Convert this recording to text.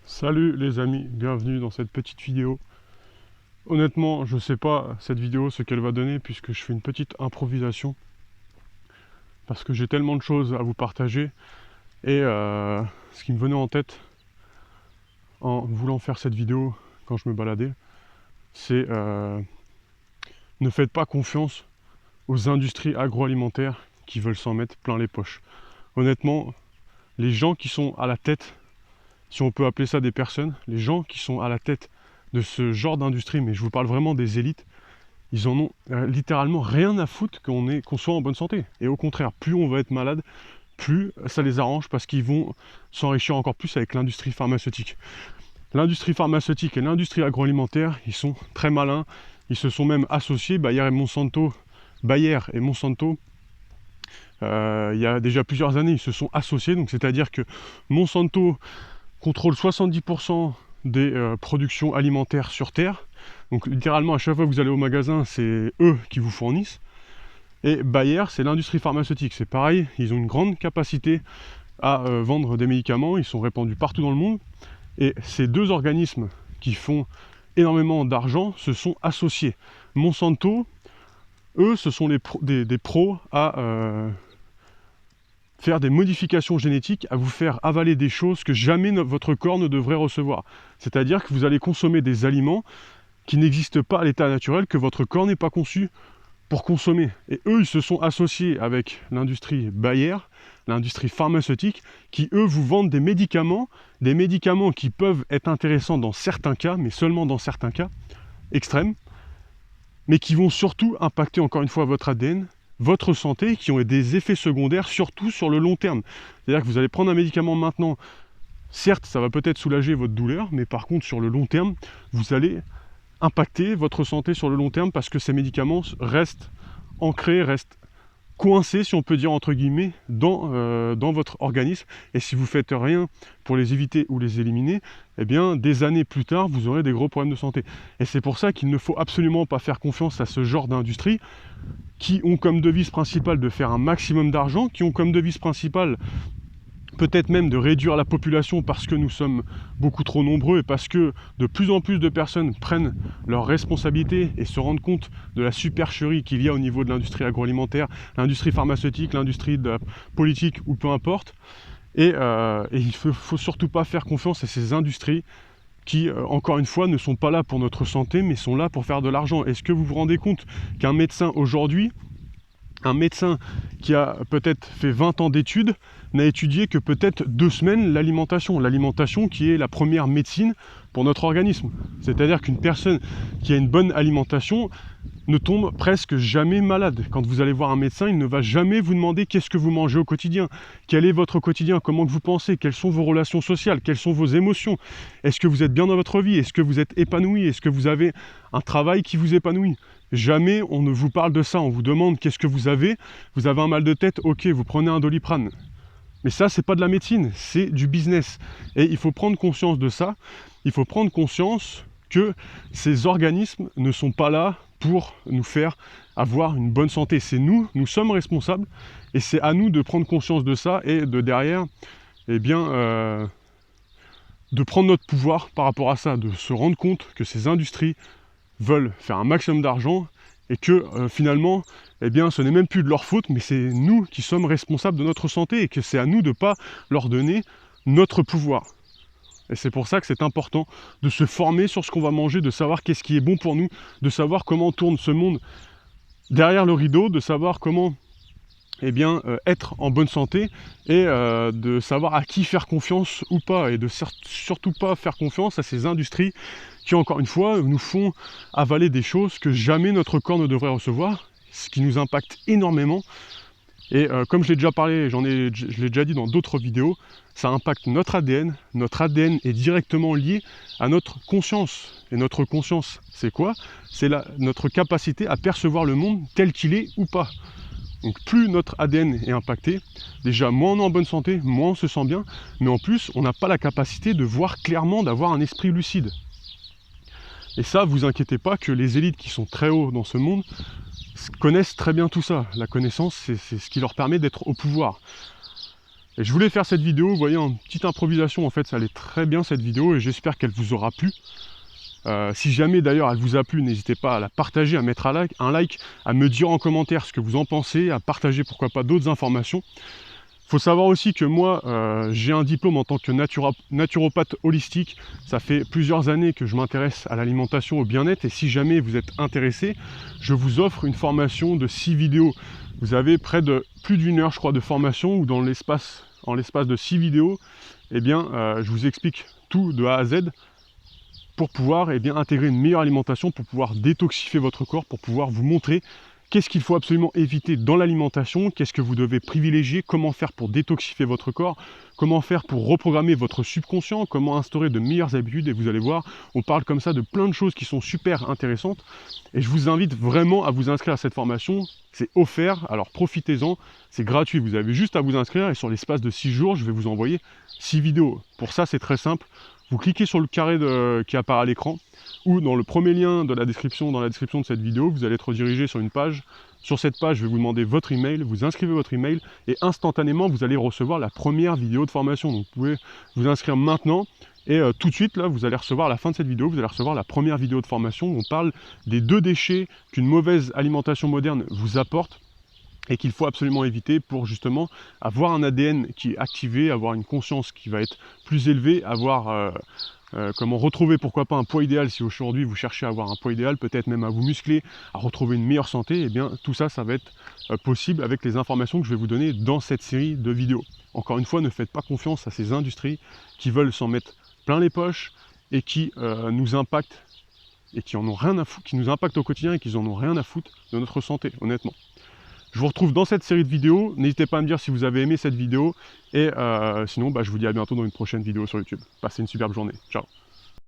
Salut les amis, bienvenue dans cette petite vidéo. Honnêtement, je sais pas cette vidéo ce qu'elle va donner puisque je fais une petite improvisation parce que j'ai tellement de choses à vous partager et ce qui me venait en tête en voulant faire cette vidéo quand je me baladais, c'est ne faites pas confiance aux industries agroalimentaires qui veulent s'en mettre plein les poches. Honnêtement, les gens qui sont à la tête, si on peut appeler ça des personnes, les gens qui sont à la tête de ce genre d'industrie, mais je vous parle vraiment des élites, ils en ont littéralement rien à foutre qu'on soit en bonne santé. Et au contraire, plus on va être malade, plus ça les arrange parce qu'ils vont s'enrichir encore plus avec l'industrie pharmaceutique. L'industrie pharmaceutique et l'industrie agroalimentaire, ils sont très malins, ils se sont même associés, Bayer et Monsanto, il y a déjà plusieurs années, ils se sont associés, donc c'est-à-dire que Monsanto contrôle 70% des productions alimentaires sur Terre. Donc littéralement, à chaque fois que vous allez au magasin, c'est eux qui vous fournissent. Et Bayer, c'est l'industrie pharmaceutique. C'est pareil, ils ont une grande capacité à vendre des médicaments. Ils sont répandus partout dans le monde. Et ces deux organismes qui font énormément d'argent se sont associés. Monsanto, eux, ce sont des pros à faire des modifications génétiques, à vous faire avaler des choses que jamais votre corps ne devrait recevoir. C'est-à-dire que vous allez consommer des aliments qui n'existent pas à l'état naturel, que votre corps n'est pas conçu pour consommer. Et eux, ils se sont associés avec l'industrie Bayer, l'industrie pharmaceutique, qui eux vous vendent des médicaments qui peuvent être intéressants dans certains cas, mais seulement dans certains cas extrêmes, mais qui vont surtout impacter encore une fois votre ADN, votre santé, qui ont des effets secondaires, surtout sur le long terme. C'est-à-dire que vous allez prendre un médicament maintenant, certes, ça va peut-être soulager votre douleur, mais par contre, sur le long terme, vous allez impacter votre santé sur le long terme parce que ces médicaments restent ancrés, restent coincés, si on peut dire entre guillemets, dans votre organisme. Et si vous faites rien pour les éviter ou les éliminer, eh bien, des années plus tard, vous aurez des gros problèmes de santé. Et c'est pour ça qu'il ne faut absolument pas faire confiance à ce genre d'industrie qui ont comme devise principale de faire un maximum d'argent, qui ont comme devise principale peut-être même de réduire la population parce que nous sommes beaucoup trop nombreux et parce que de plus en plus de personnes prennent leurs responsabilités et se rendent compte de la supercherie qu'il y a au niveau de l'industrie agroalimentaire, l'industrie pharmaceutique, l'industrie politique ou peu importe. Et il ne faut surtout pas faire confiance à ces industries qui, encore une fois, ne sont pas là pour notre santé, mais sont là pour faire de l'argent. Est-ce que vous vous rendez compte qu'un médecin aujourd'hui, un médecin qui a peut-être fait 20 ans d'études, n'a étudié que peut-être 2 semaines l'alimentation. L'alimentation qui est la première médecine pour notre organisme. C'est-à-dire qu'une personne qui a une bonne alimentation ne tombe presque jamais malade. Quand vous allez voir un médecin, il ne va jamais vous demander qu'est-ce que vous mangez au quotidien, quel est votre quotidien, comment que vous pensez, quelles sont vos relations sociales, quelles sont vos émotions, est-ce que vous êtes bien dans votre vie, est-ce que vous êtes épanoui, est-ce que vous avez un travail qui vous épanouit. Jamais on ne vous parle de ça, on vous demande qu'est-ce que vous avez un mal de tête, ok, vous prenez un Doliprane. Mais ça, c'est pas de la médecine, c'est du business. Et il faut prendre conscience de ça. Il faut prendre conscience que ces organismes ne sont pas là pour nous faire avoir une bonne santé. C'est nous sommes responsables. Et c'est à nous de prendre conscience de ça et de derrière, eh bien, de prendre notre pouvoir par rapport à ça, de se rendre compte que ces industries veulent faire un maximum d'argent et que finalement, eh bien, ce n'est même plus de leur faute, mais c'est nous qui sommes responsables de notre santé et que c'est à nous de ne pas leur donner notre pouvoir. Et c'est pour ça que c'est important de se former sur ce qu'on va manger, de savoir qu'est-ce qui est bon pour nous, de savoir comment tourne ce monde derrière le rideau, de savoir comment eh bien, être en bonne santé et de savoir à qui faire confiance ou pas et de surtout pas faire confiance à ces industries qui, encore une fois, nous font avaler des choses que jamais notre corps ne devrait recevoir, ce qui nous impacte énormément. Et comme je l'ai déjà parlé, je l'ai déjà dit dans d'autres vidéos, ça impacte notre ADN. Notre ADN est directement lié à notre conscience. Et notre conscience, c'est quoi? C'est notre capacité à percevoir le monde tel qu'il est ou pas. Donc plus notre ADN est impacté, déjà moins on est en bonne santé, moins on se sent bien, mais en plus on n'a pas la capacité de voir clairement, d'avoir un esprit lucide. Et ça, vous inquiétez pas que les élites qui sont très hauts dans ce monde connaissent très bien tout ça. La connaissance, c'est ce qui leur permet d'être au pouvoir. Et je voulais faire cette vidéo, vous voyez, en petite improvisation, en fait, ça allait très bien cette vidéo, et j'espère qu'elle vous aura plu. Si jamais d'ailleurs elle vous a plu, n'hésitez pas à la partager, à mettre un like, à me dire en commentaire ce que vous en pensez, à partager pourquoi pas d'autres informations. Il faut savoir aussi que moi, j'ai un diplôme en tant que naturopathe holistique. Ça fait plusieurs années que je m'intéresse à l'alimentation, au bien-être, et si jamais vous êtes intéressé, je vous offre une formation de 6 vidéos. Vous avez plus d'1 heure, je crois, de formation, où en l'espace de 6 vidéos, eh bien, je vous explique tout de A à Z, pour pouvoir intégrer une meilleure alimentation, pour pouvoir détoxifier votre corps, pour pouvoir vous montrer qu'est-ce qu'il faut absolument éviter dans l'alimentation, qu'est-ce que vous devez privilégier, comment faire pour détoxifier votre corps, comment faire pour reprogrammer votre subconscient, comment instaurer de meilleures habitudes, et vous allez voir, on parle comme ça de plein de choses qui sont super intéressantes, et je vous invite vraiment à vous inscrire à cette formation. C'est offert, alors profitez-en, c'est gratuit, vous avez juste à vous inscrire, et sur l'espace de 6 jours, je vais vous envoyer 6 vidéos. Pour ça, c'est très simple. Vous cliquez sur le carré qui apparaît à l'écran, ou dans le premier lien de la description, dans la description de cette vidéo, vous allez être redirigé sur une page. Sur cette page, je vais vous demander votre email, vous inscrivez votre email, et instantanément, vous allez recevoir la première vidéo de formation. Donc vous pouvez vous inscrire maintenant, et tout de suite, là, vous allez recevoir, à la fin de cette vidéo, vous allez recevoir la première vidéo de formation où on parle des 2 déchets qu'une mauvaise alimentation moderne vous apporte, et qu'il faut absolument éviter pour justement avoir un ADN qui est activé, avoir une conscience qui va être plus élevée, avoir comment retrouver pourquoi pas un poids idéal. Si aujourd'hui vous cherchez à avoir un poids idéal, peut-être même à vous muscler, à retrouver une meilleure santé, et bien tout ça, ça va être possible avec les informations que je vais vous donner dans cette série de vidéos. Encore une fois, ne faites pas confiance à ces industries qui veulent s'en mettre plein les poches et qui nous impactent et qui en ont rien à foutre, qui nous impactent au quotidien et qui en ont rien à foutre de notre santé, honnêtement. Je vous retrouve dans cette série de vidéos. N'hésitez pas à me dire si vous avez aimé cette vidéo. Et sinon, je vous dis à bientôt dans une prochaine vidéo sur YouTube. Passez une superbe journée. Ciao.